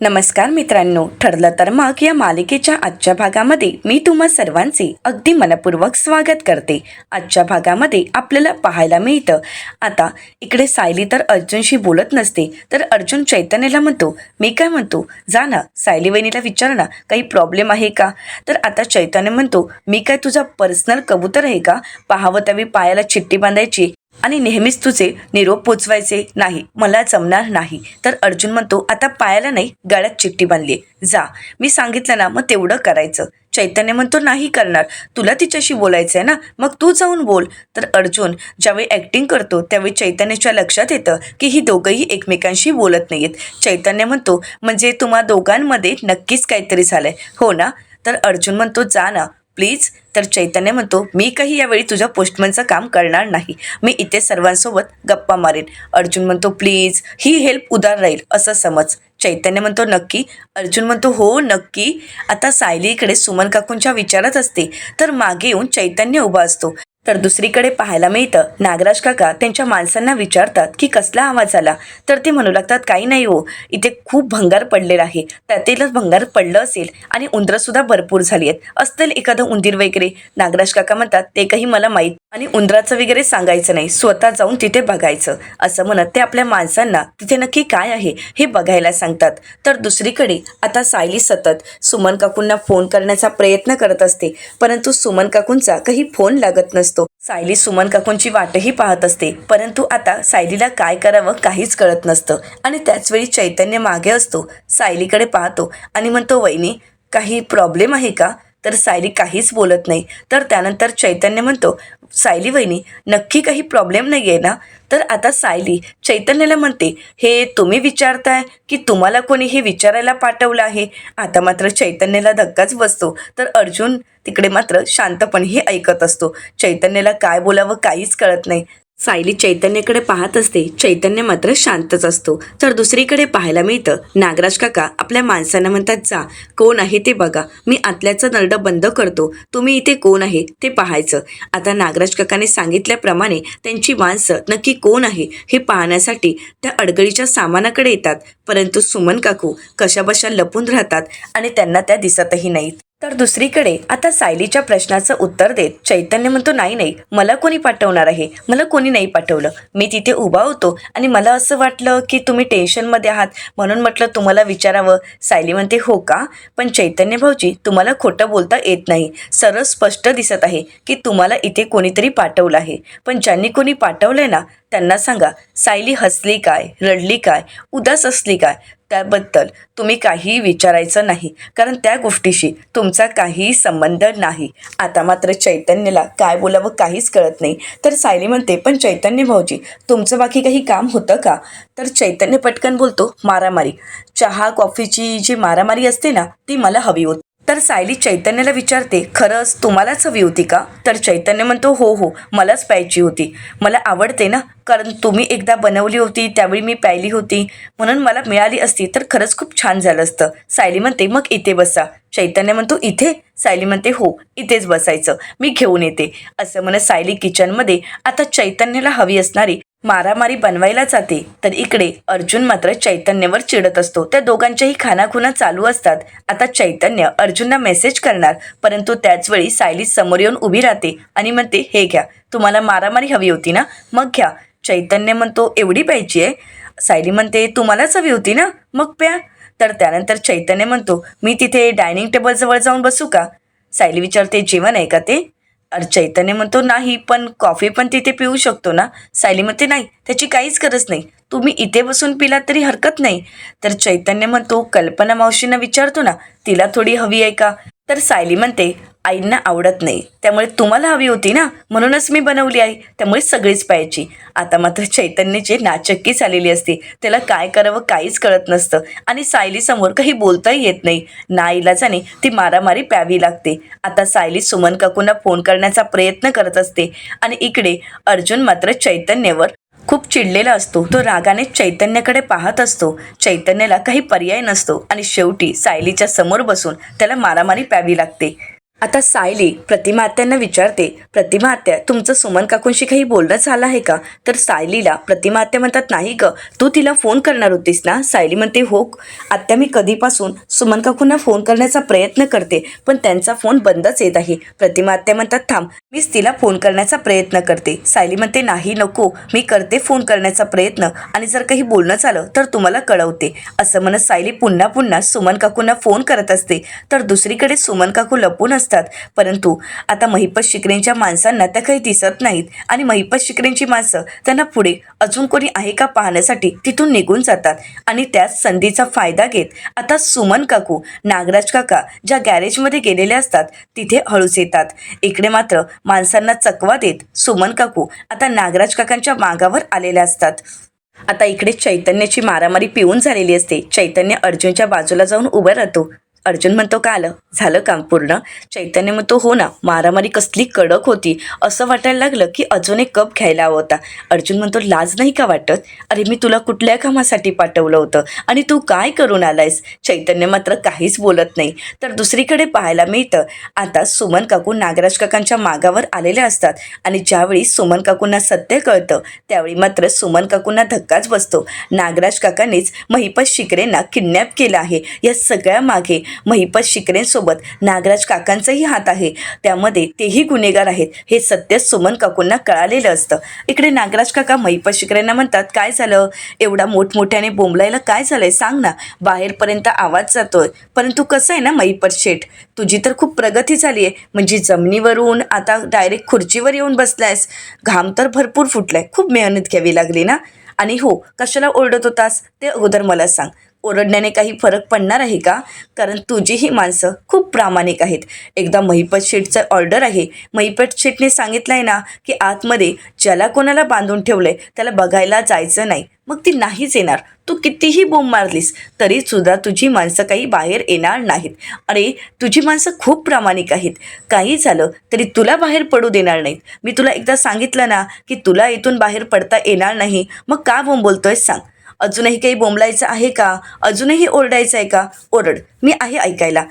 नमस्कार मित्रांनो, ठरलं तर मग या मालिकेच्या आजच्या भागामध्ये मी तुम्हा सर्वांचे अगदी मनपूर्वक स्वागत करते. आजच्या भागामध्ये आपल्याला पाहायला मिळतं, आता इकडे सायली तर अर्जुनशी बोलत नसते, तर अर्जुन चैतन्यला म्हणतो, मी काय म्हणतो, जा ना सायली वहिनीला विचार ना, काही प्रॉब्लेम आहे का. तर आता चैतन्य म्हणतो, मी काय तुझा पर्सनल कबूतर आहे का, पाहावं त्यावेळी पायाला चिठ्ठी बांधायची आणि नेहमीच तुझे निरोप पोचवायचे, नाही मला जमणार नाही. तर अर्जुन म्हणतो, आता पायाला नाही गळ्यात चिठ्ठी बांधली, जा मी सांगितलं ना मग तेवढं करायचं. चैतन्य म्हणतो, नाही करणार, तुला तिच्याशी बोलायचं आहे ना, मग तू जाऊन बोल. तर अर्जुन ज्यावेळी ॲक्टिंग करतो त्यावेळी चैतन्याच्या लक्षात येतं की ही दोघंही एकमेकांशी बोलत नाहीत. चैतन्य म्हणतो, म्हणजे तुम्हा दोघांमध्ये नक्कीच काहीतरी झालंय हो ना. तर अर्जुन म्हणतो, जा ना प्लीज. तर चैतन्य म्हणतो, मी काही यावेळी तुझ्या पोस्टमनचं काम करणार नाही, मी इथे सर्वांसोबत गप्पा मारेन. अर्जुन म्हणतो, प्लीज ही हेल्प उदार राहील असं समज. चैतन्य म्हणतो, नक्की. अर्जुन म्हणतो, हो नक्की. आता सायली इकडे सुमन काकूंच्या विचारात असते, तर मागे येऊन चैतन्य उभा असतो. तर दुसरीकडे पाहायला मिळतं, नागराज काका त्यांच्या माणसांना विचारतात की कसला आवाज आला. तर ते म्हणू लागतात, काही नाही हो, इथे खूप भंगार पडलेला आहे, त्यातीलच भंगार पडलं असेल आणि उंदरंसुद्धा भरपूर झाली आहेत, असतील एखादं उंदीर वगैरे. नागराज काका म्हणतात, ते काही मला माहीत आणि उंदराचं वगैरे सांगायचं नाही, स्वतः जाऊन तिथे बघायचं. असं म्हणत ते आपल्या माणसांना तिथे नक्की काय आहे हे बघायला सांगतात. तर दुसरीकडे आता सायली सतत सुमन काकूंना फोन करण्याचा प्रयत्न करत असते, परंतु सुमन काकूंचा काही फोन लागत नसतो. सायली सुमन काकूंची वाटही पाहत असते, परंतु आता सायलीला काय करावं काहीच कळत नसतं. आणि त्याचवेळी चैतन्य मागे असतो, सायलीकडे पाहतो आणि म्हणतो, वहिनी काही प्रॉब्लेम आहे का. तर सायली काहीच बोलत नाही. तर त्यानंतर चैतन्य म्हणतो, सायली वहिनी नक्की काही प्रॉब्लेम नाही आहे ना. तर आता सायली चैतन्याला म्हणते, हे तुम्ही विचारताय की तुम्हाला कोणी हे विचारायला पाठवलं आहे. आता मात्र चैतन्याला धक्काच बसतो. तर अर्जुन तिकडे मात्र शांतपणे ऐकत असतो. चैतन्याला काय बोलावं काहीच कळत नाही. सायली चैतन्याकडे पाहत असते, चैतन्य मात्र शांतच असतो. तर दुसरीकडे पाहायला मिळतं, नागराज काका आपल्या माणसांना म्हणतात, जा कोण आहे ते बघा, मी आतल्याचं नरडं बंद करतो, तुम्ही इथे कोण आहे ते पाहायचं. आता नागराज काकाने सांगितल्याप्रमाणे त्यांची माणसं नक्की कोण आहे हे पाहण्यासाठी त्या अडगळीच्या सामानाकडे येतात, परंतु सुमन काकू कशाबशा लपून राहतात आणि त्यांना त्या दिसतही नाहीत. तर दुसरीकडे आता सायलीच्या प्रश्नाचं उत्तर देत चैतन्य म्हणतो, नाही नाही, मला कोणी पाठवणार आहे, मला कोणी नाही पाठवलं, मी तिथे उभा होतो आणि मला असं वाटलं की तुम्ही टेन्शनमध्ये आहात म्हणून म्हटलं तुम्हाला विचारावं. सायली म्हणते, हो का, पण चैतन्य भाऊजी तुम्हाला खोटं बोलता येत नाही, सरळ स्पष्ट दिसत आहे की तुम्हाला इथे कोणीतरी पाठवलं आहे, पण ज्यांनी कोणी पाठवलंय ना त्यांना सांगा. सायली हसली काय, रडली काय, उदास असली काय, त्याबद्दल तुम्ही काहीही विचारायचं नाही, कारण त्या गोष्टीशी तुमचा काहीही संबंध नाही. आता मात्र चैतन्यला काय बोलावं काहीच कळत नाही. तर सायली म्हणते, पण चैतन्य भाऊजी तुमचं बाकी काही काम होतं का. तर चैतन्य पटकन बोलतो, मारामारी, चहा कॉफीची जी मारामारी असते ना ती मला हवी होती. तर सायली चैतन्याला विचारते, खरंच तुम्हालाच हवी होती का. तर चैतन्य म्हणतो, हो हो मलाच प्यायची होती, मला आवडते ना, कारण तुम्ही एकदा बनवली होती त्यावेळी मी प्यायली होती, म्हणून मला मिळाली असती तर खरंच खूप छान झालं असतं. सायली म्हणते, मग इथे बसा. चैतन्य म्हणतो, इथे. सायली म्हणते, हो इथेच बसायचं, मी घेऊन येते. असं म्हणत सायली किचनमध्ये आता चैतन्याला हवी असणारी मारामारी बनवायला जाते. तर इकडे अर्जुन मात्र चैतन्यावर चिडत असतो. त्या दोघांच्याही खानाखुना चालू असतात. आता चैतन्य अर्जुनला मेसेज करणार, परंतु त्याचवेळी सायली समोर येऊन उभी राहते आणि म्हणते, हे घ्या, तुम्हाला मारामारी हवी होती ना, मग घ्या. चैतन्य म्हणतो, एवढी प्यायची आहे. सायली म्हणते, तुम्हालाच हवी होती ना, मग प्या. तर त्यानंतर चैतन्य म्हणतो, मी तिथे डायनिंग टेबलजवळ जाऊन बसू का. सायली विचारते, जेवण आहे का ते. चैतन्य म्हणतो, नाही, पण कॉफी पण तिथे पिऊ शकतो ना. सायली म्हणते, नाही, त्याची काहीच गरज नाही, तुम्ही इथे बसून पिलात तरी हरकत नाही. तर चैतन्य म्हणतो, कल्पना मावशींना विचारतो ना, तिला थोडी हवी आहे का. तर सायली म्हणते, आईंना आवडत नाही, त्यामुळे तुम्हाला हवी होती ना, म्हणूनच मी बनवली आहे, त्यामुळे सगळीच पाहिजे. आता मात्र चैतन्याची नाचक्की झालेली असते, त्याला काय करावं काहीच कळत नसतं आणि सायली समोर काही बोलताही येत नाही. नाईलाजाने ती मारामारी प्यावी लागते. आता सायली सुमन काकूंना फोन करण्याचा प्रयत्न करत असते आणि इकडे अर्जुन मात्र चैतन्यावर खूप चिडलेला असतो. तो रागाने चैतन्याकडे पाहत असतो. चैतन्याला काही पर्याय नसतो आणि शेवटी सायलीच्या समोर बसून त्याला मारामारी प्यावी लागते. आता सायली प्रतिमा आत्यांना विचारते, प्रतिमा आत्या तुमचं सुमन काकूंशी काही बोलणं झालं आहे का? तर सायलीला प्रतिमा आत्या म्हणतात, नाही ग, तू तिला फोन करणार होतीस ना? सायली म्हणते, हो आत्या, मी कधीपासून सुमन काकूंना फोन करण्याचा प्रयत्न करते पण त्यांचा फोन बंदच येत आहे. प्रतिमा आत्या म्हणतात, थांब, मीच तिला फोन करण्याचा प्रयत्न करते. सायली म्हणते, नाही नको, मी करते फोन करण्याचा प्रयत्न आणि जर काही बोलणं झालं तर तुम्हाला कळवते. असं म्हणत सायली पुन्हा पुन्हा सुमन काकूंना फोन करत असते. तर दुसरीकडे सुमन काकू लपून असतात. परंतु आता महिपत शिकरेंच्या माणसांना त्या काही दिसत नाहीत आणि महिपत शिकरेंची माणसं त्यांना पुढे अजून कोणी आहे का पाहण्यासाठी तिथून निघून जातात. आणि त्याच संधीचा फायदा घेत आता सुमन काकू नागराज काका ज्या गॅरेजमध्ये गेलेले असतात तिथे हळूच येतात. इकडे मात्र माणसांना चकवा देत सुमन काकू आता नागराज काकांच्या मागावर आलेल्या असतात. आता इकडे चैतन्याची मारामारी पिऊन झालेली असते. चैतन्य अर्जुनच्या बाजूला जाऊन उभं राहतो. अर्जुन म्हणतो, का आलं, झालं काम पूर्ण? चैतन्य म्हणतो, हो ना, मारामारी कसली कडक होती, असं वाटायला लागलं की अजून एक कप घ्यायला हवा होता. अर्जुन म्हणतो, लाज नाही का वाटत? अरे मी तुला कुठल्या कामासाठी पाठवलं होतं आणि तू काय करून आलायस? चैतन्य मात्र काहीच बोलत नाही. तर दुसरीकडे पाहायला मिळतं आता सुमन काकू नागराज काकांच्या मागावर आलेले असतात आणि ज्यावेळी सुमन काकूंना सत्य कळतं त्यावेळी मात्र सुमन काकूंना धक्काच बसतो. नागराज काकांनीच महिपत शिकरेंना किडनॅप केलं आहे. या सगळ्या मागे महिपत शिकरेंसोबत नागराज काकांचाही हात आहे, त्यामध्ये तेही गुन्हेगार आहेत हे सत्य सुमन काकूंना कळालेलं असतं. इकडे नागराज काका महिपत शिकरेंना म्हणतात, काय झालं, एवढा मोठमोठ्याने बोंबलायला काय झालंय, सांग ना, बाहेरपर्यंत आवाज जातोय. परंतु कसं आहे ना महिपत शेठ, तुझी तर खूप प्रगती झाली आहे, म्हणजे जमिनीवरून आता डायरेक्ट खुर्चीवर येऊन बसलायस, घाम तर भरपूर फुटलाय, खूप मेहनत घ्यावी लागली ना? आणि हो, कशाला ओरडत होतास ते अगोदर मला सांग. ओरडण्याने काही फरक पडणार आहे का? कारण तुझी ही माणसं खूप प्रामाणिक आहेत. एकदा महिपत शेठचं ऑर्डर आहे, महिपत शेठने सांगितलं आहे ना की आतमध्ये ज्याला कोणाला बांधून ठेवलंय त्याला बघायला जायचं नाही, मग ती नाहीच येणार. तू कितीही बोंब मारलीस तरी सुद्धा तुझी माणसं काही बाहेर येणार नाहीत. अरे तुझी माणसं खूप प्रामाणिक आहेत, काही झालं तरी तुला बाहेर पडू देणार नाहीत. मी तुला एकदा सांगितलं ना की तुला इथून बाहेर पडता येणार नाही, मग का बोंब बोलतोयस सांग? अजूनही काही बोंबलायचं आहे का? अजूनही ओरडायचं आहे का? ओरड, मी आहे ऐकायला.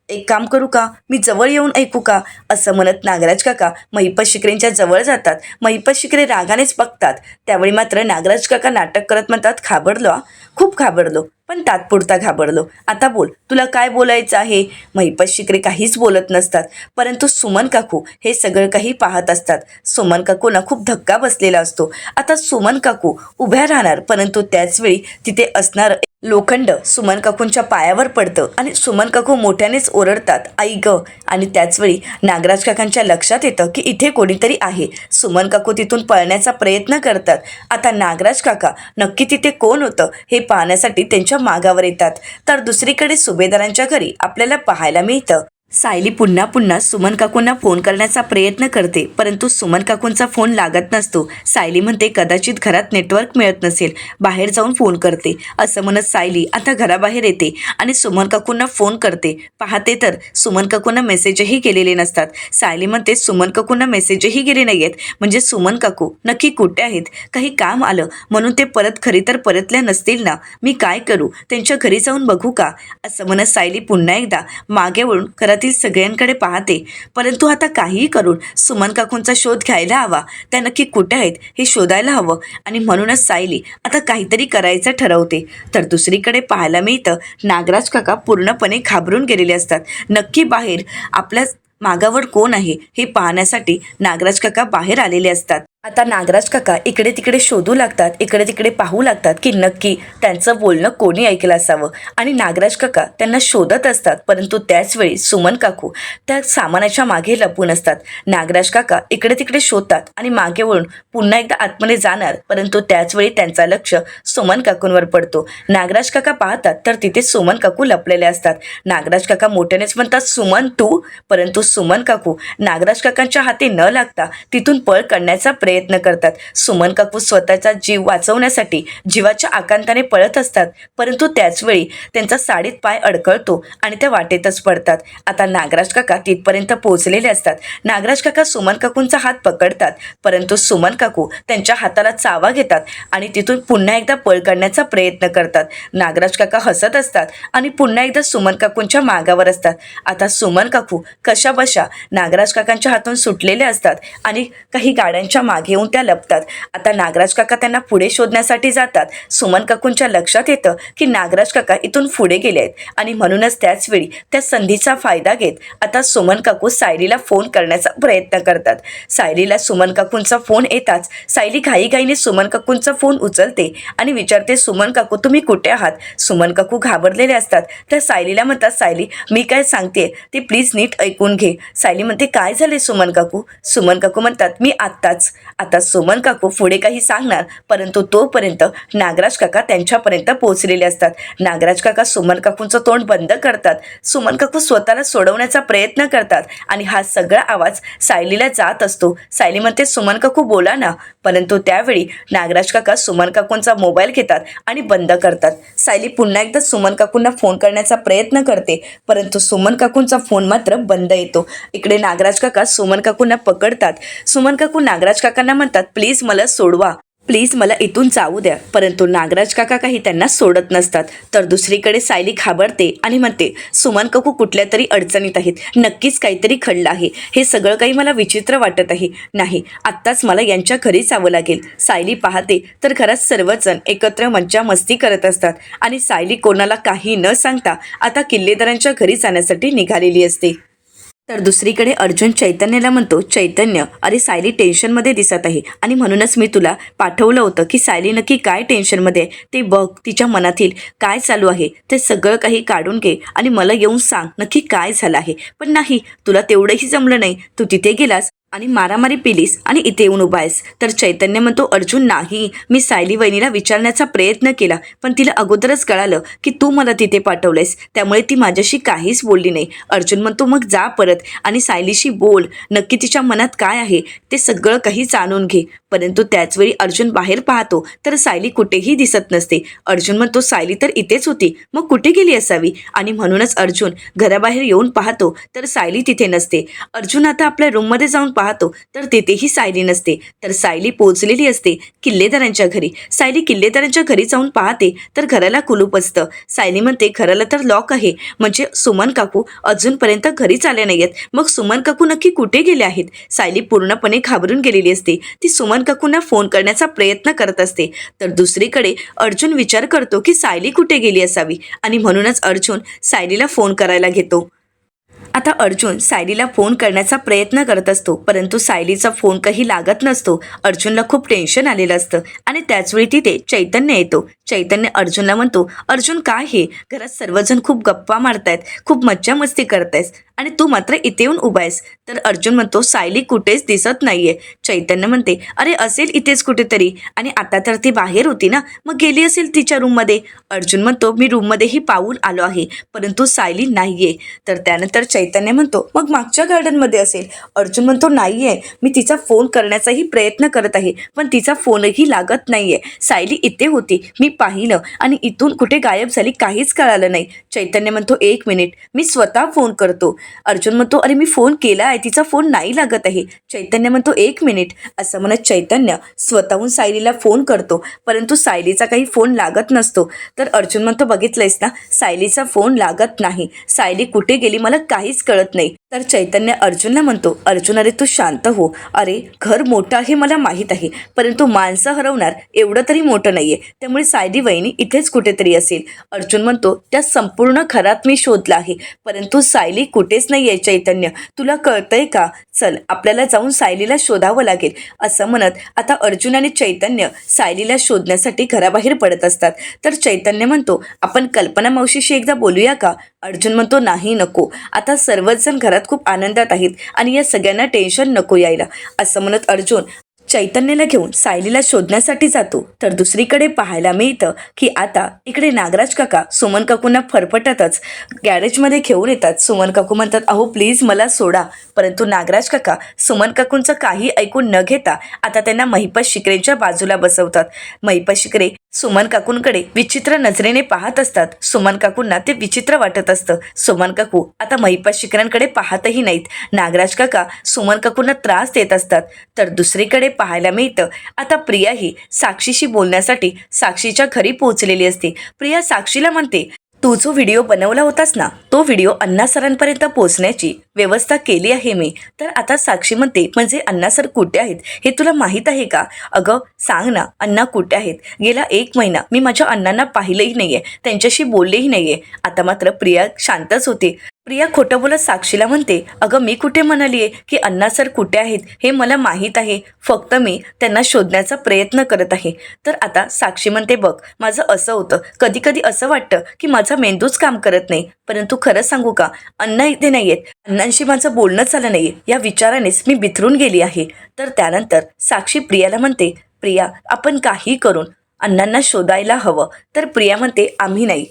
एक काम करू का, मी जवळ येऊन ऐकू का? असं म्हणत नागराज काका महिपत शिकरेंच्या जवळ जातात. महिपत शिकरे रागानेच बघतात. त्यावेळी मात्र नागराज काका नाटक करत म्हणतात, घाबरलो, खूप घाबरलो, पण तात्पुरता घाबरलो. आता बोल, तुला काय बोलायचं आहे? महिपत शिकरे काहीच बोलत नसतात. परंतु सुमन काकू हे सगळं काही पाहत असतात. सुमन काकूंना खूप धक्का बसलेला असतो. आता सुमन काकू उभ्या राहणार, परंतु त्याचवेळी तिथे असणार लोखंड सुमन काकूंच्या पायावर पडतं आणि सुमन काकू मोठ्यानेच ओरडतात, आई ग. आणि त्याचवेळी नागराज काकांच्या लक्षात येतं की इथे कोणीतरी आहे. सुमन काकू तिथून पळण्याचा प्रयत्न करतात. आता नागराज काका नक्की तिथे कोण होतं हे पाहण्यासाठी त्यांच्या मागावर येतात. तर दुसरीकडे सुभेदारांच्या घरी आपल्याला पाहायला मिळतं सायली पुन्हा पुन्हा सुमन काकूंना फोन करण्याचा प्रयत्न करते, परंतु सुमन काकूंचा फोन लागत नसतो. सायली म्हणते, कदाचित घरात नेटवर्क मिळत नसेल, बाहेर जाऊन फोन करते. असं म्हणत सायली आता घराबाहेर येते आणि सुमन काकूंना फोन करते. पाहते तर सुमन काकूंना मेसेजही गेलेले नसतात. सायली म्हणते, सुमन काकूंना मेसेजही गेले नाही आहेत, म्हणजे सुमन काकू नक्की कुठे आहेत? काही काम आलं म्हणून ते परत खरी तर परतल्या नसतील ना? मी काय करू, त्यांच्या घरी जाऊन बघू का? असं म्हणत सायली पुन्हा एकदा मागे वळून घरात सगळ्यांकडे पाहते. परंतु आता काहीही करून सुमन काकूंचा शोध घ्यायला हवा. त्या नक्की कुठे आहेत हे शोधायला हवं आणि म्हणूनच सायली आता काहीतरी करायचं ठरवते. तर दुसरीकडे पाहायला मिळतं नागराज काका पूर्णपणे घाबरून गेलेले असतात. नक्की बाहेर आपल्या मागावर कोण आहे हे पाहण्यासाठी नागराज काका बाहेर आलेले असतात. आता नागराज काका इकडे तिकडे शोधू लागतात, इकडे तिकडे पाहू लागतात की नक्की त्यांचं बोलणं कोणी ऐकलं असावं आणि नागराज काका त्यांना शोधत असतात. परंतु त्याचवेळी सुमन काकू त्या सामानाच्या मागे लपून असतात. नागराज काका इकडे तिकडे शोधतात आणि मागे वळून पुन्हा एकदा आतमध्ये जाणार, परंतु त्याचवेळी त्यांचा लक्ष सुमन काकूंवर पडतो. नागराज काका पाहतात तर तिथे सुमन काकू लपलेले असतात. नागराज काका मोठ्यानेच म्हणतात, सुमन तू. परंतु सुमन काकू नागराज काकांच्या हाती न लागता तिथून पळ करण्याचा प्रयत्न करतात. सुमन काकू स्वतःचा जीव वाचवण्यासाठी जीवाच्या आकांताने पळत असतात, परंतु त्याचवेळी त्यांचा साडीत पाय अडकळतो आणि त्या वाटेतच पडतात. आता नागराज काका तिथपर्यंत पोहोचलेले असतात. नागराज काका सुमन काकूंचा हात पकडतात, परंतु सुमन काकू त्यांच्या हाताला चावा घेतात आणि तिथून पुन्हा एकदा पळ काढण्याचा प्रयत्न करतात. नागराज काका हसत असतात आणि पुन्हा एकदा सुमन काकूंच्या मागावर असतात. आता सुमन काकू कशाबशा नागराज काकांच्या हातून सुटलेले असतात आणि काही गाड्यांच्या मागे येऊन त्या लपतात. आता नागराज काका त्यांना पुढे शोधण्यासाठी जातात. सुमन काकूंच्या लक्षात येतं की नागराज काका इथून पुढे गेले आहेत आणि म्हणूनच त्याचवेळी त्या संधीचा फायदा घेत आता सुमन काकू सायलीला फोन करण्याचा प्रयत्न करतात. सायलीला सुमन काकूंचा फोन येताच सायली घाईघाईने सुमन काकूंचा फोन उचलते आणि विचारते, सुमन काकू तुम्ही कुठे आहात? सुमन काकू घाबरलेले असतात. त्या सायलीला म्हणतात, सायली मी काय सांगते ते प्लीज नीट ऐकून घे. सायली म्हणते, काय झाले सुमन काकू? सुमन काकू म्हणतात, मी आत्ताच. आता सुमन काकू पुढे काही सांगणार, परंतु तोपर्यंत नागराज काका त्यांच्यापर्यंत पोहोचलेले असतात. नागराज काका सुमन काकूंचं तोंड बंद करतात. सुमन काकू स्वतःला सोडवण्याचा प्रयत्न करतात आणि हा सगळा आवाज सायलीला जात असतो. सायली म्हणते, सुमन काकू बोला ना. परंतु त्यावेळी नागराज काका सुमन काकूंचा मोबाईल घेतात आणि बंद करतात. सायली पुन्हा एकदा सुमन काकूंना फोन करण्याचा प्रयत्न करते, परंतु सुमन काकूंचा फोन मात्र बंद येतो. इकडे नागराज काका सुमन काकूंना पकडतात. सुमन काकू नागराज काकांना म्हणतात, प्लीज मला सोडवा, प्लीज मला इथून जाऊ द्या. परंतु नागराज काका काही त्यांना सोडत नसतात. तर दुसरीकडे सायली घाबरते आणि म्हणते, सुमन काकू कुठल्या तरी अडचणीत आहेत, नक्कीच काहीतरी घडलं आहे. हे सगळं काही मला विचित्र वाटत आहे. नाही, आत्ताच मला यांच्या घरी जावं लागेल. सायली पाहते तर घरात सर्वजण एकत्र मज्जा मस्ती करत असतात आणि सायली कोणाला काही न सांगता आता किल्लेदारांच्या घरी जाण्यासाठी निघालेली असते. तर दुसरीकडे अर्जुन चैतन्याला म्हणतो, चैतन्य अरे सायली टेन्शनमध्ये दिसत आहे आणि म्हणूनच मी तुला पाठवलं होतं की सायली नक्की काय टेन्शनमध्ये आहे ते बघ, तिच्या मनातील काय चालू आहे ते सगळं काही काढून घे आणि मला येऊन सांग नक्की काय झालं आहे. पण नाही, तुला तेवढंही जमलं नाही. तू तिथे गेलास आणि मारामारी पिलीस आणि इथे येऊन उभा आहेस. तर चैतन्य म्हणतो, अर्जुन नाही, मी सायली वहिनीला विचारण्याचा प्रयत्न केला, पण तिला अगोदरच कळालं की तू मला तिथे पाठवलंयस, त्यामुळे ती माझ्याशी काहीच बोलली नाही. अर्जुन म्हणतो, मग जा परत आणि सायलीशी बोल, नक्की तिच्या मनात काय आहे ते सगळं काही जाणून घे. परंतु त्याचवेळी अर्जुन बाहेर पाहतो तर सायली कुठेही दिसत नसते. अर्जुन म्हणतो, सायली तर इथेच होती, मग कुठे गेली असावी? आणि म्हणूनच अर्जुन घराबाहेर येऊन पाहतो तर सायली तिथे नसते. अर्जुन आता आपल्या रूममध्ये जाऊन पाहतो तर तिथेही सायली नसते. तर सायली पोहोचलेली असते किल्लेदारांच्या घरी. सायली किल्लेदारांच्या घरी जाऊन पाहते तर घराला कुलूप असतं. सायली म्हणते, घराला तर लॉक आहे, म्हणजे सुमन काकू अजूनपर्यंत घरीच आले नाहीयेत. मग सुमन काकू नक्की कुठे गेले आहेत? सायली पूर्णपणे घाबरून गेलेली असते. ती सुमन काकूंना फोन करण्याचा प्रयत्न करत असते. तर दुसरीकडे अर्जुन विचार करतो की सायली कुठे गेली असावी आणि म्हणूनच अर्जुन सायलीला फोन करायला घेतो. आता अर्जुन सायलीला फोन करण्याचा प्रयत्न करत असतो, परंतु सायलीचा फोन काही लागत नसतो. अर्जुनला खूप टेन्शन आलेलं असतं आणि त्याचवेळी तिथे चैतन्य येतो. चैतन्य अर्जुनला म्हणतो, अर्जुन काय हे, घरात सर्वजण खूप गप्पा मारतायत, खूप मज्जा मस्ती करतायस आणि तू मात्र इथे येऊन उभा आहेस. तर अर्जुन म्हणतो, सायली कुठेच दिसत नाहीये. चैतन्य म्हणते, अरे असेल इथेच कुठेतरी, आणि आता तर ती बाहेर होती ना, मग गेली असेल तिच्या रूममध्ये. अर्जुन म्हणतो, मी रूममध्येही पाहून आलो आहे, परंतु सायली नाहीये. तर त्यानंतर चैतन्य म्हणतो, मग मागच्या गार्डनमध्ये असेल. अर्जुन म्हणतो, नाहीये, मी तिचा फोन करण्याचाही प्रयत्न करत आहे, पण तिचा फोनही लागत नाहीये. सायली इथे होती, मी पाहिलं आणि इथून कुठे गायब झाली काहीच कळालं नाही. चैतन्य म्हणतो, एक मिनिट, मी स्वतः फोन करतो. अर्जुन म्हणतो, अरे मी फोन केला आहे, तिचा फोन नाही लागत आहे. चैतन्य म्हणतो, एक मिनिट. असं म्हणत चैतन्य स्वतःहून सायलीला फोन करतो, परंतु सायलीचा काही फोन लागत नसतो. तर अर्जुन म्हणतो, बघितलंयस ना, सायलीचा फोन लागत नाही. सायली कुठे गेली मला काहीच कळत नाही. तर चैतन्य अर्जुनला म्हणतो, अर्जुन अरे तू शांत हो. अरे घर मोठं आहे मला माहीत आहे, परंतु माणसं हरवणार एवढं तरी मोठं नाहीये, त्यामुळे सायली वहिनी इथेच कुठेतरी असेल. अर्जुन म्हणतो, त्या संपूर्ण घरात मी शोधलं आहे, परंतु सायली कुठेच नाही आहे. चैतन्य तुला कळतंय का? चल आपल्याला जाऊन सायलीला शोधावं लागेल. असं म्हणत आता अर्जुन आणि चैतन्य सायलीला शोधण्यासाठी घराबाहेर पडत असतात. तर चैतन्य म्हणतो, आपण कल्पना मावशीशी एकदा बोलूया का? अर्जुन म्हणतो, नाही नको, आता सर्वच जण घरात खूप आनंदात आहेत आणि या सगळ्यांना टेन्शन नको यायला. असं म्हणत अर्जुन चैतन्याला घेऊन सायलीला शोधण्यासाठी जातो तर दुसरीकडे पाहायला मिळतं की आता इकडे नागराज काका सुमन काकूंना फरफटतच गॅरेजमध्ये घेऊन येतात. सुमन काकू म्हणतात, अहो प्लीज मला सोडा. परंतु नागराज काका सुमन काकूंचं काही ऐकून न घेता आता त्यांना महिपत शिकरेंच्या बाजूला बसवतात. महिपत शिकरे सुमन काकूंकडे विचित्र नजरेने पाहत असतात. सुमन काकूंना ते विचित्र वाटत असतं. सुमन काकू आता महिपत शिकरांकडे पाहतही नाहीत. नागराज काका सुमन काकूंना त्रास देत असतात. तर दुसरीकडे पाहायला मिळतं आता प्रिया ही साक्षीशी बोलण्यासाठी साक्षीच्या घरी पोहोचलेली असते. प्रिया साक्षीला म्हणते, तू जो व्हिडिओ बनवला होतास ना, तो व्हिडिओ अण्णा सरांपर्यंत पोहोचण्याची व्यवस्था केली आहे मी. तर आता साक्षी म्हणते, म्हणजे अण्णा सर कुठे आहेत हे तुला माहीत आहे का? अगं सांग ना, अण्णा कुठे आहेत? गेला 1 महिना मी माझ्या अण्णांना पाहिलंही नाहीये, त्यांच्याशी बोललेही नाहीये. आता मात्र प्रिया शांतच होते. प्रिया खोटं बोलत साक्षीला म्हणते, अगं मी कुठे म्हणालीये की अण्णा सर कुठे आहेत हे मला माहीत आहे, फक्त मी त्यांना शोधण्याचा प्रयत्न करत आहे. तर आता साक्षी म्हणते, बघ माझं असं होतं, कधी कधी असं वाटतं की माझा मेंदूच काम करत नाही. परंतु खरं सांगू का, अण्णा इथे नाही आहेत, अण्णांशी माझं बोलणं झालं नाही या विचारानेच मी बिथरून गेली आहे. तर त्यानंतर साक्षी प्रियाला म्हणते, प्रिया आपण काही करून अण्णांना शोधायला हवं. तर प्रिया म्हणते, आम्ही नाही,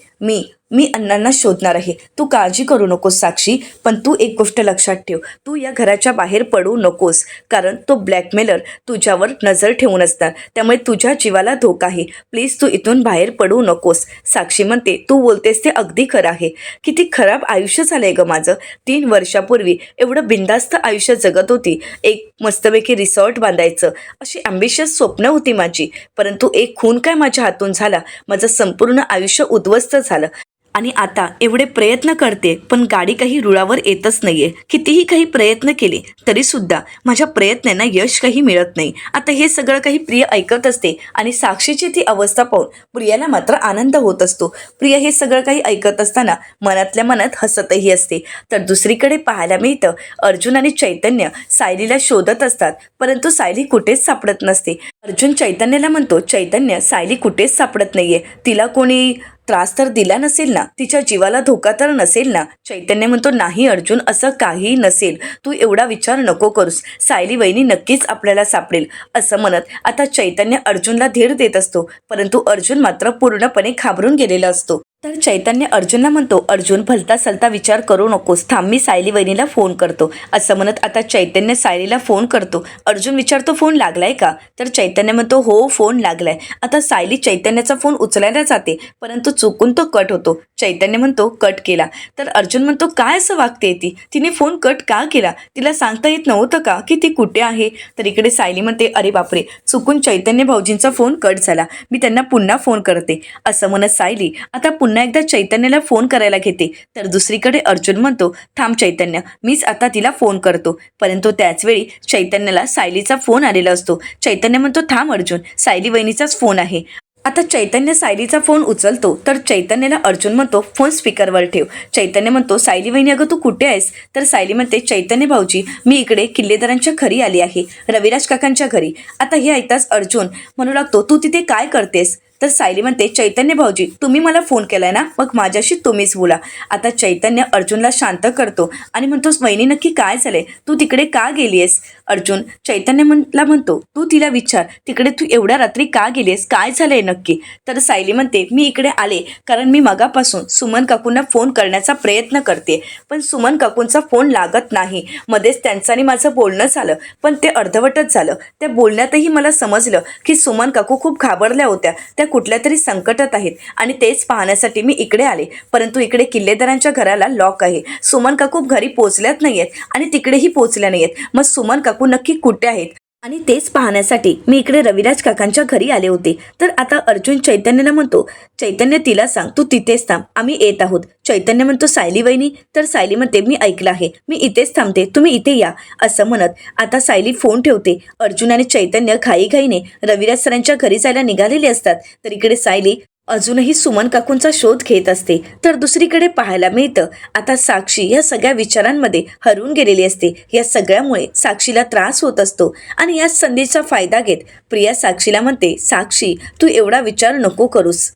मी अण्णांना शोधणार आहे, तू काळजी करू नकोस साक्षी. पण तू एक गोष्ट लक्षात ठेव, तू या घराच्या बाहेर पडू नकोस, कारण तो ब्लॅकमेलर तुझ्यावर नजर ठेवून असतात, त्यामुळे तुझ्या जीवाला धोका आहे. प्लीज तू इथून बाहेर पडू नकोस. साक्षी म्हणते, तू बोलतेस ते अगदी खरं आहे. किती खराब आयुष्य झालंय ग माझं. 3 वर्षापूर्वी एवढं बिंदास्त आयुष्य जगत होती, एक मस्तपैकी रिसॉर्ट बांधायचं अशी ॲम्बिशियस स्वप्न होती माझी. परंतु एक खून काय माझ्या हातून झाला, माझं संपूर्ण आयुष्य उद्ध्वस्त झालं. आणि आता एवढे प्रयत्न करते पण गाडी काही रुळावर येतच नाहीये. कितीही काही प्रयत्न केले तरी सुद्धा माझ्या प्रयत्नांना यश काही मिळत नाही. आता हे सगळं काही प्रिया ऐकत असते आणि साक्षीची ती अवस्था पाहून प्रियाला मात्र आनंद होत असतो. प्रिया हे सगळं काही ऐकत असताना मनातल्या मनात हसतही असते. तर दुसरीकडे पाहायला मिळतं अर्जुन आणि चैतन्य सायलीला शोधत असतात, परंतु सायली कुठेच सापडत नसते. अर्जुन चैतन्याला म्हणतो, चैतन्य सायली कुठेच सापडत नाहीये, तिला कोणी त्रास तर दिला नसेल ना, तिच्या जीवाला धोका तर नसेल ना? चैतन्य म्हणतो, नाही अर्जुन, असं काही नसेल, तू एवढा विचार नको करूस, सायली वहिनी नक्कीच आपल्याला सापडेल. असं म्हणत आता चैतन्य अर्जुनला धीर देत असतो. परंतु अर्जुन मात्र पूर्णपणे घाबरून गेलेला असतो. तर चैतन्य अर्जुनला म्हणतो, अर्जुन भलता सलता विचार करू नकोस, थांब मी सायली वहिनीला फोन करतो. असं म्हणत आता चैतन्य सायलीला फोन करतो. अर्जुन विचारतो, फोन लागलाय का? तर चैतन्य म्हणतो, हो फोन लागलाय. आता सायली चैतन्याचा फोन उचलायला जाते, परंतु चुकून तो कट होतो. चैतन्य म्हणतो, कट केला. तर अर्जुन म्हणतो, काय असं वागते ती, तिने फोन कट का केला? तिला सांगता येत नव्हतं का की ती कुठे आहे? तर इकडे सायली म्हणते, अरे बापरे, चुकून चैतन्य भाऊजींचा फोन कट झाला, मी त्यांना पुन्हा फोन करते. असं म्हणत सायली आता पुन्हा एकदा चैतन्याला फोन करायला घेते. तर दुसरीकडे अर्जुन म्हणतो, थांब चैतन्य, मीच आता तिला फोन करतो. परंतु त्याचवेळी चैतन्याला सायलीचा फोन आलेला असतो. चैतन्य म्हणतो, थांब अर्जुन, सायली वहिनीचाच फोन आहे. आता चैतन्य सायलीचा फोन उचलतो. तर चैतन्याला अर्जुन म्हणतो, फोन स्पीकरवर ठेव. चैतन्य म्हणतो, सायली वहिनी अगं तू कुठे आहेस? तर सायली म्हणते, चैतन्य भाऊजी मी इकडे किल्लेदारांच्या घरी आली आहे, रविराज काकांच्या घरी. आता हे ऐकताच अर्जुन म्हणू लागतो, तू तिथे काय करतेस? तर सायली म्हणते, चैतन्य भाऊजी तुम्ही मला फोन केलाय ना, मग माझ्याशी तुम्हीच बोला. आता चैतन्य अर्जुनला शांत करतो आणि म्हणतो, वहिनी नक्की काय झालंय, तू तिकडे का गेलीयस? अर्जुन चैतन्यला म्हणतो, तू तिला विचार, तिकडे तू एवढ्या रात्री का गेलीयस, काय झालंय नक्की? तर सायली म्हणते, मी इकडे आले कारण मी मगापासून सुमन काकूंना फोन करण्याचा प्रयत्न करते, पण सुमन काकूंचा फोन लागत नाही. मध्येच त्यांचं आणि माझं बोलणं झालं, पण ते अर्धवटच झालं. त्या बोलण्यातही मला समजलं की सुमन काकू खूप घाबरल्या होत्या, त्या कुठल्या तरी संकटात आहेत आणि तेच पाहण्यासाठी मी इकडे आले. परंतु इकडे किल्लेदारांच्या घराला लॉक आहे, सुमन काकू घरी पोहोचल्याच नाहीयेत आणि तिकडेही पोहोचल्या नाहीयेत. मग सुमन काकू नक्की कुठे आहेत आणि तेच पाहण्यासाठी मी इकडे रविराज काकांच्या घरी आले होते. तर आता अर्जुन चैतन्याला म्हणतो, चैतन्य तिला सांग तू तिथेच थांब, आम्ही येत आहोत. चैतन्य म्हणतो, सायली वहिनी? तर सायली म्हणते, मी ऐकलं आहे, मी इथेच थांबते, तुम्ही इथे या. असं म्हणत आता सायली फोन ठेवते. अर्जुन आणि चैतन्य घाईघाईने रविराज सरांच्या घरी जायला निघालेले असतात. तर इकडे सायली अजूनही सुमन काकूंचा शोध घेत असते. तर दुसरीकडे पाहायला मिळतं आता साक्षी या सगळ्या विचारांमध्ये हरवून गेलेली असते. या सगळ्यामुळे साक्षीला त्रास होत असतो आणि या संधीचा फायदा घेत प्रिया साक्षीला म्हणते, साक्षी तू एवढा विचार नको करूस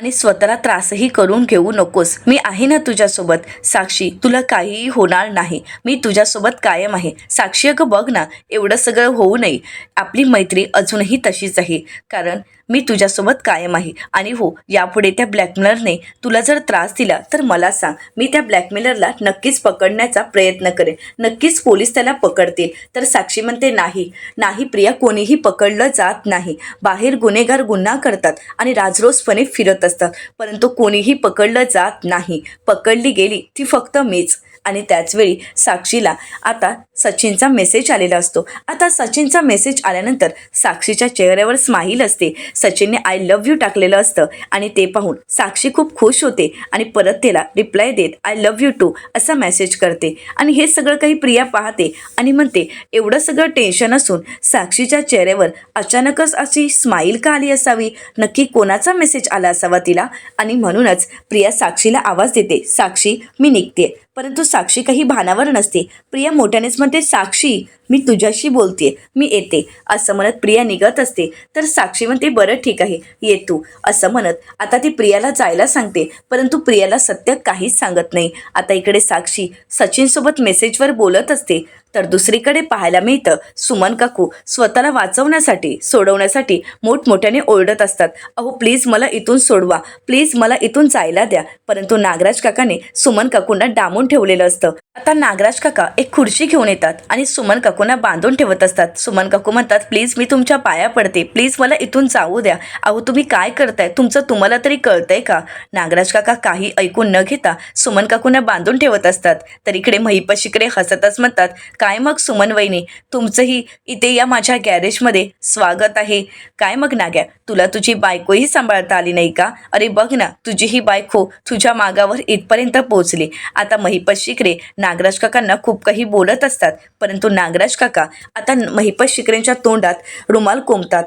आणि स्वतःला त्रासही करून घेऊ नकोस. मी आहे ना तुझ्यासोबत. साक्षी, तुला काहीही होणार नाही. मी तुझ्यासोबत कायम आहे. साक्षी, अगं बघ ना, एवढं सगळं होऊ नये. आपली मैत्री अजूनही तशीच आहे, कारण मी तुझ्यासोबत कायम आहे. आणि हो, यापुढे त्या ब्लॅकमेलरने तुला जर त्रास दिला तर मला सांग. मी त्या ब्लॅकमेलरला नक्कीच पकडण्याचा प्रयत्न करेन. नक्कीच पोलीस त्याला पकडतील. तर साक्षी म्हणते, नाही नाही प्रिया, कोणीही पकडलं जात नाही. बाहेर गुन्हेगार गुन्हा करतात आणि राजरोसपणे फिरत असतात, परंतु कोणीही पकडलं जात नाही. पकडली गेली ती फक्त मीच. आणि त्याचवेळी साक्षीला आता सचिनचा मेसेज आलेला असतो. आता सचिनचा मेसेज आल्यानंतर साक्षीच्या चेहऱ्यावर स्माईल असते. सचिनने आय लव्ह यू टाकलेलं असतं आणि ते पाहून साक्षी खूप खुश होते आणि परत त्याला रिप्लाय देत आय लव्ह यू टू असा मेसेज करते. आणि हे सगळं काही प्रिया पाहते आणि म्हणते, एवढं सगळं टेन्शन असून साक्षीच्या चेहऱ्यावर अचानकच अशी स्माईल का आली असावी? नक्की कोणाचा मेसेज आला असावा तिला? आणि म्हणूनच प्रिया साक्षीला आवाज देते, साक्षी मी निघते. परंतु साक्षी काही भानावर नसते. प्रिया मोठ्यानेच म्हणते, साक्षी मी तुझ्याशी बोलते, मी येते असं म्हणत प्रिया निघत असते. तर साक्षी म्हणते, बरं ठीक आहे, ये तू असं म्हणत आता ती प्रियाला जायला सांगते. परंतु प्रियाला सत्य काहीच सांगत नाही. आता इकडे साक्षी सचिनसोबत मेसेजवर बोलत असते. तर दुसरीकडे पाहायला मिळतं, सुमन काकू स्वतःला वाचवण्यासाठी सोडवण्यासाठी मोठमोठ्याने ओरडत असतात. अहो प्लीज मला इथून सोडवा, प्लीज मला इथून जायला द्या. परंतु नागराज काकाने सुमन काकूंना डांबून ठेवलेलं असतं. आता नागराज काका एक खुर्ची घेऊन येतात आणि सुमन काकूंना बांधून ठेवत असतात. सुमन काकू म्हणतात, प्लीज मी तुमच्या पाया पडते, प्लीज मला इथून जाऊ द्या. अहो तुम्ही काय करताय? तुम्हाला तरी कळतंय का? नागराज काका काही ऐकून न घेता सुमन काकूंना बांधून ठेवत असतात. तर इकडे महिपत शिकरे हसतच म्हणतात, काय मग सुमन वहिनी, तुमचंही इथे या माझ्या गॅरेजमध्ये स्वागत आहे. काय मग नाग्या, तुला तुझी बायकोही सांभाळता आली नाही का? अरे बघ ना, तुझी ही बायको तुझ्या मागावर इथपर्यंत पोहोचली. आता महिपत शिकरे नागराज काकांना खूप काही बोलत असतात, परंतु नागराज काका आता महिपत शिकरेंच्या तोंडात रुमाल कोंबतात.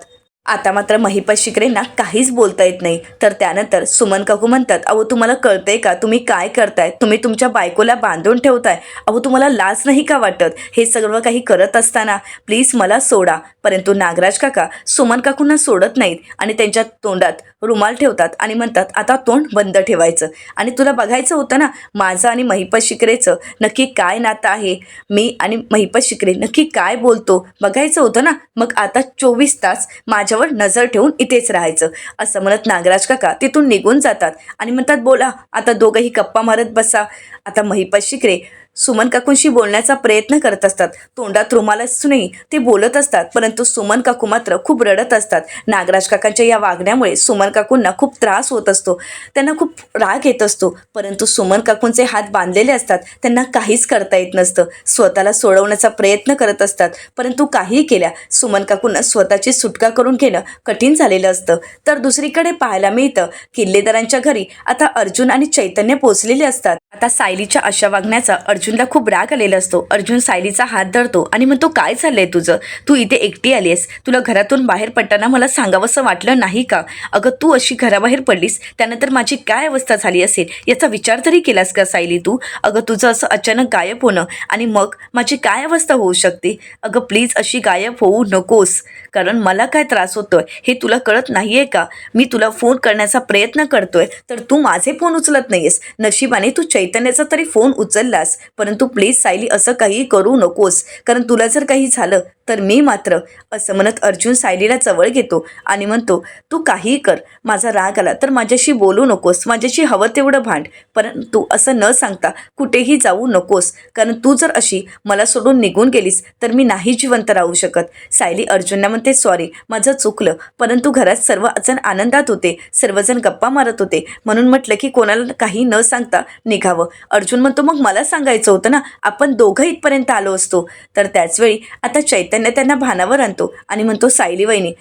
आता मात्र महिपत शिकरेंना काहीच बोलता येत नाही. तर त्यानंतर सुमन काकू म्हणतात, अहो तुम्हाला कळतंय का तुम्ही काय करताय? तुम्ही तुमच्या बायकोला बांधून ठेवताय. अहो तुम्हाला लाज नाही का वाटत हे सर्व काही करत असताना? प्लीज मला सोडा. परंतु नागराज काका सुमन काकूंना सोडत नाहीत आणि त्यांच्या तोंडात रुमाल ठेवतात आणि म्हणतात, आता तोंड बंद ठेवायचं. आणि तुला बघायचं होतं ना माझं आणि महिपत शिकरेचं नक्की काय नातं आहे, मी आणि महिपत शिकरे नक्की काय बोलतो बघायचं होतं ना. मग आता 24 तास माझ्यावर नजर ठेवून इथेच राहायचं असं म्हणत नागराज काका तिथून निघून जातात आणि म्हणतात, बोला आता दोघंही गप्पा मारत बसा. आता महिपत शिकरे सुमन काकूंशी बोलण्याचा प्रयत्न करत असतात. तोंडात रुमाल असूनही ते बोलत असतात, परंतु सुमन काकू मात्र खूप रडत असतात. नागराज काकांच्या या वागण्यामुळे सुमन काकूंना खूप त्रास होत असतो, त्यांना खूप राग येत असतो. परंतु सुमन काकूंचे हात बांधलेले असतात, त्यांना काहीच करता येत नसतं. स्वतःला सोडवण्याचा प्रयत्न करत असतात, परंतु काहीही केल्या सुमन काकूंना स्वतःची सुटका करून घेणं कठीण झालेलं असतं. तर दुसरीकडे पाहायला मिळतं, किल्लेदारांच्या घरी आता अर्जुन आणि चैतन्य पोचलेले असतात. आता सायलीच्या अशा वागण्याचा अर्जुनला खूप राग आलेला असतो. अर्जुन सायलीचा हात धरतो आणि म्हणतो, काय चाललंय तुझं? तू इथे एकटी आलीस, तुला घरातून बाहेर पडताना मला सांगावंसं वाटलं नाही का? अगं तू अशी घराबाहेर पडलीस त्यानंतर माझी काय अवस्था झाली असेल याचा विचार तरी केलास का सायली तू? अगं तुझं असं अचानक गायब होणं आणि मग माझी काय अवस्था होऊ शकते? अगं प्लीज अशी गायब होऊ नकोस, कारण मला काय त्रास होतोय हे तुला कळत नाहीये का? मी तुला फोन करण्याचा प्रयत्न करतोय तर तू माझे फोन उचलत नाहीयेस. नशिबाने तू चैतन्याचा तरी फोन उचललास, परंतु प्लीज सायली असं काही करू नकोस, कारण तुला जर काही झालं तर मी मात्र असं म्हणत अर्जुन सायलीला जवळ घेतो आणि म्हणतो, तू काहीही कर, माझा राग आला तर माझ्याशी बोलू नकोस, माझ्याशी हवं तेवढं भांड, परंतु असं न सांगता कुठेही जाऊ नकोस, कारण तू जर अशी मला सोडून निघून गेलीस तर मी नाही जिवंत राहू शकत. सायली अर्जुनला म्हणते, सॉरी माझं चुकलं, परंतु घरात सर्वजण आनंदात होते, सर्वजण गप्पा मारत होते, म्हणून म्हटलं की कोणाला काही न सांगता निघावं. अर्जुन म्हणतो, मग मला सांगायचं होतं ना, आपण दोघं इथपर्यंत आलो असतो. तर त्याचवेळी आता चैतन्य त्यांना भानावर आणतो आणि म्हणतो, सायली वहिनी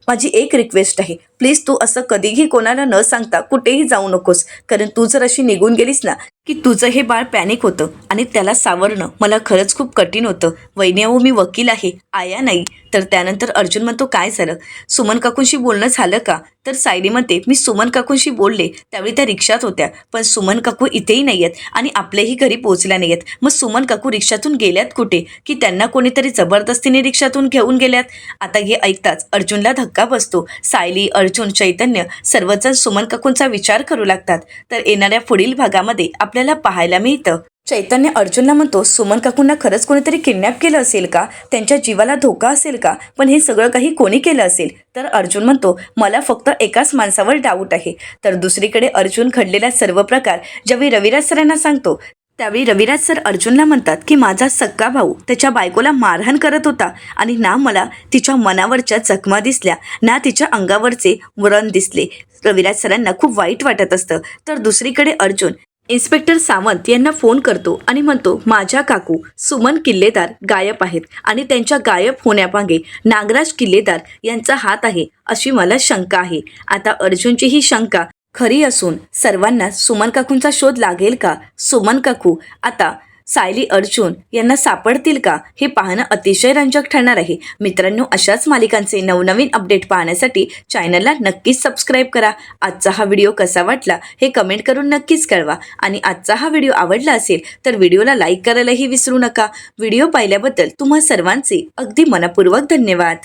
माझी एक रिक्वेस्ट आहे, प्लीज तू असं कधीही कोणाला न सांगता कुठेही जाऊ नकोस, कारण तू जर अशी निघून गेलीस ना की तुझं हे बाळ पॅनिक होतं आणि त्याला सावरणं मला खरंच खूप कठीण होतं. वहिनी अहो मी वकील आहे, आया नाही. तर त्यानंतर अर्जुन म्हणतो काय झालं? सुमन काकूंशी बोलणं झालं का? तर सायली म्हणते मी सुमन काकूंशी बोलले, त्यावेळी त्या रिक्षात होत्या, पण सुमन काकू इथेही नाही आहेत आणि आपल्याही घरी पोहोचल्या नाही आहेत. मग सुमन काकू रिक्षातून गेल्यात कुठे? की त्यांना कोणीतरी जबरदस्तीने रिक्षातून घेऊन गेल्यात? आता हे ऐकताच अर्जुनला धक्का बसतो. सायली, अर्जुन, चैतन्य सर्वजण सुमन काकूंचा विचार करू लागतात. तर येणाऱ्या पुढील भागामध्ये आपल्याला पाहायला मिळतं चैतन्य अर्जुनला म्हणतो सुमन काकूंना खरंच कोणीतरी किडनॅप केलं असेल का? त्यांच्या जीवाला धोका असेल का? पण हे सगळं काही कोणी केलं असेल? तर अर्जुन म्हणतो मला फक्त एकाच माणसावर डाऊट आहे. तर दुसरीकडे अर्जुन घडलेला सर्व प्रकार ज्यावेळी रविराज सरांना सांगतो त्यावेळी रविराज सर अर्जुनला म्हणतात की माझा सक्का भाऊ त्याच्या बायकोला मारहाण करत होता आणि ना मला तिच्या मनावरच्या जखमा दिसल्या ना तिच्या अंगावरचे व्रण दिसले. रविराज सरांना खूप वाईट वाटत असतं. तर दुसरीकडे अर्जुन इन्स्पेक्टर सावंत यांना फोन करतो आणि म्हणतो माझ्या काकू सुमन किल्लेदार गायब आहेत आणि त्यांच्या गायब होण्यामागे नागराज किल्लेदार यांचा हात आहे अशी मला शंका आहे. आता अर्जुनची ही शंका खरी असून सर्वांना सुमन काकूंचा शोध लागेल का? सुमन काकू आता सायली अर्जुन यांना सापडतील का? हे पाहणं अतिशय रंजक ठरणार आहे. मित्रांनो अशाच मालिकांचे नवनवीन अपडेट पाहण्यासाठी चॅनलला नक्कीच सबस्क्राईब करा. आजचा हा व्हिडिओ कसा वाटला हे कमेंट करून नक्कीच कळवा आणि आजचा हा व्हिडिओ आवडला असेल तर व्हिडिओला लाईक करायलाही विसरू नका. व्हिडिओ पाहिल्याबद्दल तुम्हा सर्वांचे अगदी मनपूर्वक धन्यवाद.